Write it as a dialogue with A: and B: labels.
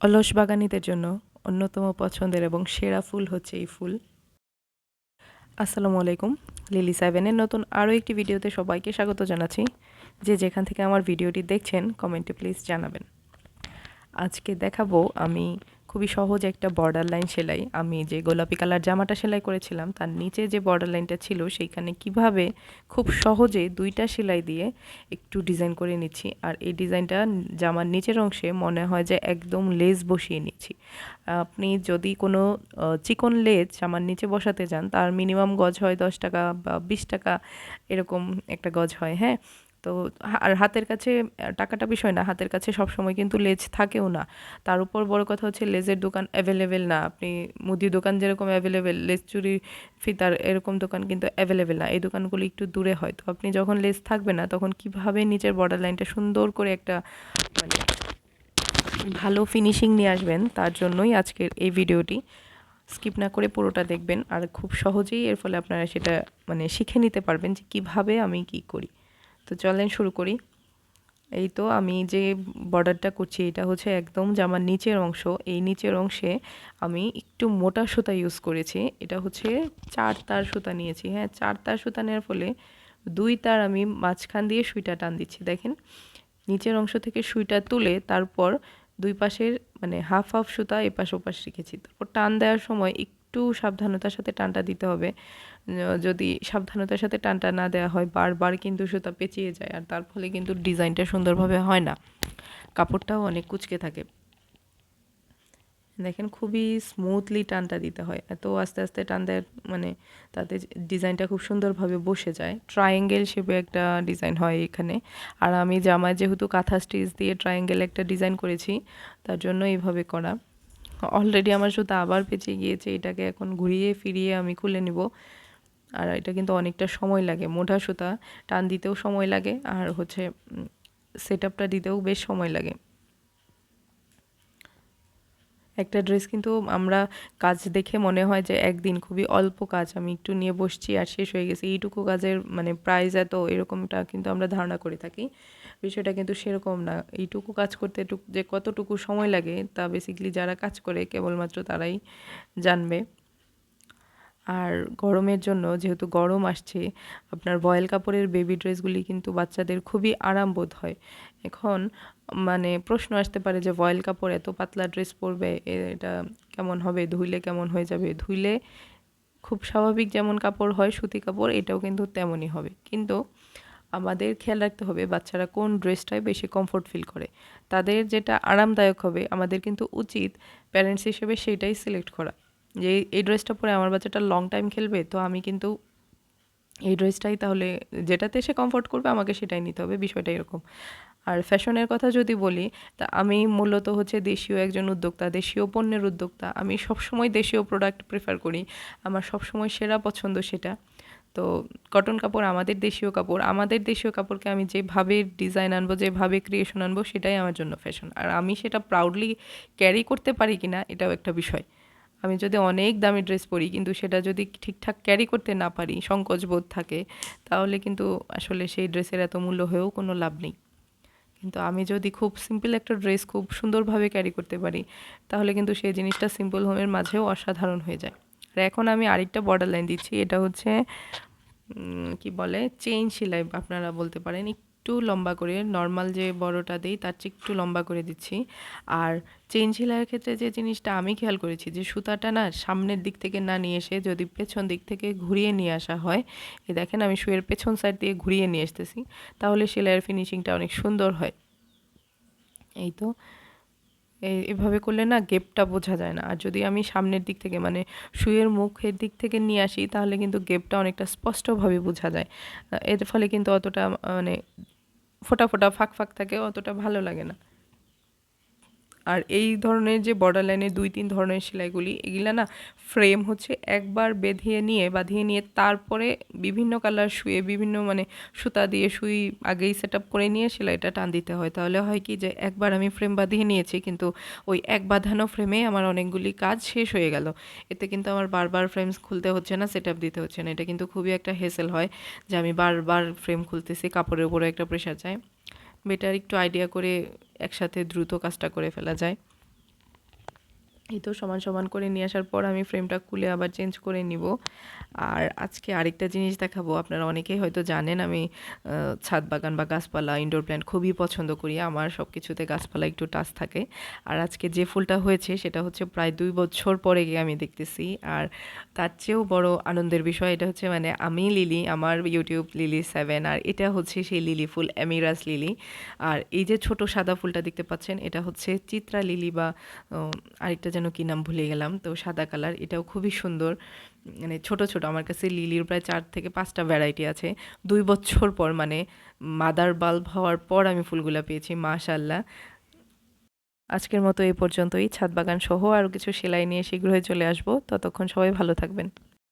A: অলস বাগানীদের জন্য অন্যতম পছন্দের এবং সেরা ফুল হচ্ছে এই ফুল। আসসালামু আলাইকুম। লিলি 7-এর নতুন আরও একটি ভিডিওতে সবাইকে স্বাগত জানাচ্ছি। যে যেখান থেকে আমার ভিডিওটি দেখছেন কমেন্টে প্লিজ জানাবেন। আজকে দেখাবো আমি খুবই সহজ একটা বর্ডার লাইন সেলাই। আমি যে গোলাপি কালার জামাটা সেলাই করেছিলাম তার নিচে যে বর্ডার লাইনটা ছিল সেইখানে কিভাবে খুব সহজে 2টা সেলাই দিয়ে একটু ডিজাইন করে নিচ্ছি। আর এই ডিজাইনটা জামার নিচের অংশে মনে হয় যে একদম লেস বসিয়ে নিচ্ছি। আপনি যদি কোনো চিকন লেস জামার নিচে বসাতে যান তার মিনিমাম গজ হয় 10 টাকা বা 20 টাকা, এরকম একটা গজ হয়। হ্যাঁ, তো আর হাতের কাছে টাকাটা বিষয় না, হাতের কাছে সবসময় কিন্তু লেজ থাকেও না। তার উপর বড় কথা হচ্ছে লেজের দোকান অ্যাভেলেবেল না। আপনি মুদি দোকান যেরকম অ্যাভেলেবেল, লেজ চুরি ফিতার এরকম দোকান কিন্তু অ্যাভেলেবেল না। এই দোকানগুলি একটু দূরে হয়। তো আপনি যখন লেজ থাকবে না তখন কিভাবে নিচের বর্ডার লাইনটা সুন্দর করে একটা মানে ভালো ফিনিশিং নিয়ে আসবেন, তার জন্যই আজকের এই ভিডিওটি। স্কিপ না করে পুরোটা দেখবেন আর খুব সহজেই এর ফলে আপনারা সেটা শিখে নিতে পারবেন যে কিভাবে আমি কি করি। তো চলেন শুরু করি। এই তো আমি যে বর্ডারটা করছি এটা হচ্ছে একদম জামার নিচের অংশ। এই নিচের অংশে আমি একটু মোটা সুতা ইউজ করেছি। এটা হচ্ছে 4 তার সুতা নিয়েছি। হ্যাঁ, 4 তার সুতা নেওয়ার ফলে 2 তার আমি মাঝখান দিয়ে সুইটা টান দিচ্ছি। দেখেন, নিচের অংশ থেকে সুইটা তুলে তারপর দুই পাশের হাফ হাফ সুতা এপাশ ওপাশ রেখেছি। তারপর টান দেওয়ার সময় একটু সাবধানতার সাথে টানটা দিতে হবে। যদি সাবধানতার সাথে টানটা না দেওয়া হয় বারবার কিন্তু সুতা পেঁচিয়ে যায়, আর তার ফলে কিন্তু ডিজাইনটা সুন্দরভাবে হয় না, কাপড়টাও অনেক কুঁচকে থাকে। দেখেন, খুবই স্মুথলি টানটা দিতে হয়, এত আস্তে আস্তে টান দেয় তাতে ডিজাইনটা খুব সুন্দরভাবে বসে যায়। ট্রায়াঙ্গেল শেপে একটা ডিজাইন হয় এখানে। আর আমি জামায় যেহেতু কাঁথা স্টিচ দিয়ে ট্রায়াঙ্গেল একটা ডিজাইন করেছি, তার জন্য এইভাবে করা। অলরেডি আমার সুতা আবার পেঁচিয়ে গিয়েছে, এটাকে এখন ঘুরিয়ে ফিরিয়ে আমি খুলে নিব। আর এটা কিন্তু অনেকটা সময় লাগে, মোটা সুতা টান দিতেও সময় লাগে আর হচ্ছে সেট আপটা দিতেও বেশ সময় লাগে। একটা ড্রেস কিন্তু আমরা কাজ দেখে মনে হয় যে একদিন, খুবই অল্প কাজ, আমি একটু নিয়ে বসছি আর শেষ হয়ে গেছে, এইটুকু কাজের প্রাইস এত, এরকমটা কিন্তু আমরা ধারণা করে থাকি। বিষয়টা কিন্তু সেরকম না। এইটুকু কাজ করতে যে কতটুকু সময় লাগে তা বেসিক্যালি যারা কাজ করে কেবলমাত্র তারাই জানবে। আর গরমের জন্য, যেহেতু গরম আসছে, আপনার ভয়েল কাপড়ের বেবি ড্রেসগুলি কিন্তু বাচ্চাদের খুবই আরাম বোধ হয়। এখন প্রশ্ন আসতে পারে যে ভয়েল কাপড় এত পাতলা ড্রেস পরবে, এটা কেমন হবে, ধুইলে কেমন হয়ে যাবে। ধুইলে খুব স্বাভাবিক যেমন কাপড় হয় সুতি কাপড়, এটাও কিন্তু তেমনই হবে। কিন্তু আমাদের খেয়াল রাখতে হবে বাচ্চারা কোন ড্রেসটায় বেশি কমফোর্ট ফিল করে, তাদের যেটা আরামদায়ক হবে আমাদের কিন্তু উচিত প্যারেন্টস হিসেবে সেইটাই সিলেক্ট করা। যে এই ড্রেসটা পরে আমার বাচ্চাটা লং টাইম খেলবে, তো আমি কিন্তু এই ড্রেসটাই, তাহলে যেটাতে সে কমফোর্ট করবে আমাকে সেটাই নিতে হবে, বিষয়টা এরকম। আর ফ্যাশনের কথা যদি বলি, তা আমি মূলত হচ্ছে দেশীয় একজন উদ্যোক্তা, দেশীয় পণ্যের উদ্যোক্তা। আমি সবসময় দেশীয় প্রোডাক্ট প্রেফার করি, আমার সবসময় সেরা পছন্দ সেটা। তো কটন কাপড় আমাদের দেশীয় কাপড়, আমাদের দেশীয় কাপড়কে আমি যেভাবে ডিজাইন আনবো, যেভাবে ক্রিয়েশন আনবো, সেটাই আমার জন্য ফ্যাশন। আর আমি সেটা প্রাউডলি ক্যারি করতে পারি কিনা এটাও একটা বিষয়। আমি যদি অনেক দামি ড্রেস পরি কিন্তু সেটা যদি ঠিকঠাক ক্যারি করতে না পারি, সংকোচ বোধ থাকে, তাহলে কিন্তু আসলে সেই ড্রেসের এত মূল্য হয়েও কোনো লাভ নেই। কিন্তু আমি যদি খুব সিম্পল একটা ড্রেস খুব সুন্দরভাবে ক্যারি করতে পারি, তাহলে কিন্তু সেই জিনিসটা সিম্পল হোমের মাঝেও অসাধারণ হয়ে যায়। আর এখন আমি আরেকটা বর্ডার লাইন দিচ্ছি, এটা হচ্ছে কি বলে, চেইন সেলাই আপনারা বলতে পারেন। একটু লম্বা করে, নর্মাল যে বড়টা দেই তার চেয়ে একটু লম্বা করে দিচ্ছি। আর চেইন সেলাইয়ের ক্ষেত্রে যে জিনিসটা আমি খেয়াল করেছি, যে সুতাটা না সামনের দিক থেকে না নিয়ে এসে যদি পেছন দিক থেকে ঘুরিয়ে নিয়ে আসা হয়, এই দেখেন আমি শুয়ের পেছন সাইড দিয়ে ঘুরিয়ে নিয়ে আসতেছি, তাহলে সেলাইয়ের ফিনিশিংটা অনেক সুন্দর হয়। এই তো এভাবে করলে না গেপটা বোঝা যায় না। আর যদি আমি সামনের দিক থেকে শুয়ের মুখের দিক থেকে নিয়ে আসি, তাহলে কিন্তু গেপটা অনেকটা স্পষ্টভাবে বোঝা যায়। এর ফলে কিন্তু অতটা ফোটা ফোটা ফাঁক ফাঁক থাকে, অতটা ভালো লাগে না। আর এই ধরনের যে বর্ডার লাইনের 2-3 ধরনের সেলাইগুলি, এগুলা না ফ্রেম হচ্ছে একবার বাঁধিয়ে নিয়ে তারপরে বিভিন্ন কালার শুয়ে বিভিন্ন সুতা দিয়ে সুই আগেই সেট আপ করে নিয়ে সেলাইটা টান দিতে হয়। তাহলে হয় কি, যে একবার আমি ফ্রেম বাঁধিয়ে নিয়েছি কিন্তু ওই এক বাঁধানো ফ্রেমে আমার অনেকগুলি কাজ শেষ হয়ে গেল। এতে কিন্তু আমার বারবার ফ্রেম খুলতে হচ্ছে না, সেট আপ দিতে হচ্ছে না। এটা কিন্তু খুবই একটা হেসেল হয় যে আমি বারবার ফ্রেম খুলতেছি, কাপড়ের উপরে একটা প্রেশার যায়। বেটার একটু আইডিয়া করে একসাথে দ্রুত কাজটা করে ফেলা যায়। এই তো সমান সমান করে নিয়ে আসার পর আমি ফ্রেমটা খুলে আবার চেঞ্জ করে নিব। আর আজকে আরেকটা জিনিস দেখাবো, আপনারা অনেকেই হয়তো জানেন আমি ছাদ বাগান বা গাছপালা ইনডোর প্ল্যান্ট খুবই পছন্দ করি, আমার সব কিছুতে গাছপালা একটু টাচ থাকে। আর আজকে যে ফুলটা হয়েছে সেটা হচ্ছে প্রায় 2 বছর পরে গিয়ে আমি দেখতেছি। আর তার চেয়েও বড় আনন্দের বিষয় এটা হচ্ছে, মানে আমি লিলি, আমার ইউটিউব লিলি 7, আর এটা হচ্ছে সেই লিলি ফুল অ্যামিরাস লিলি। আর এই যে ছোট সাদা ফুলটা দেখতে পাচ্ছেন এটা হচ্ছে চিত্রা লিলি, বা আরেকটা যেন কি নাম ভুলে গেলাম, তো সাদা কালার, এটাও খুবই সুন্দর। মানে ছোট ছোট আমার কাছে লিলির প্রায় 4 থেকে 5টা ভ্যারাইটি আছে। 2 বছর পর, মানে মাদার বাল্ব হওয়ার পর আমি ফুলগুলা পেয়েছি, মাশাল্লাহ। আজকের মতো এই পর্যন্তই। ছাদ বাগান সহ আরও কিছু সেলাই নিয়ে শীঘ্রই চলে আসবো, ততক্ষণ সবাই ভালো থাকবেন।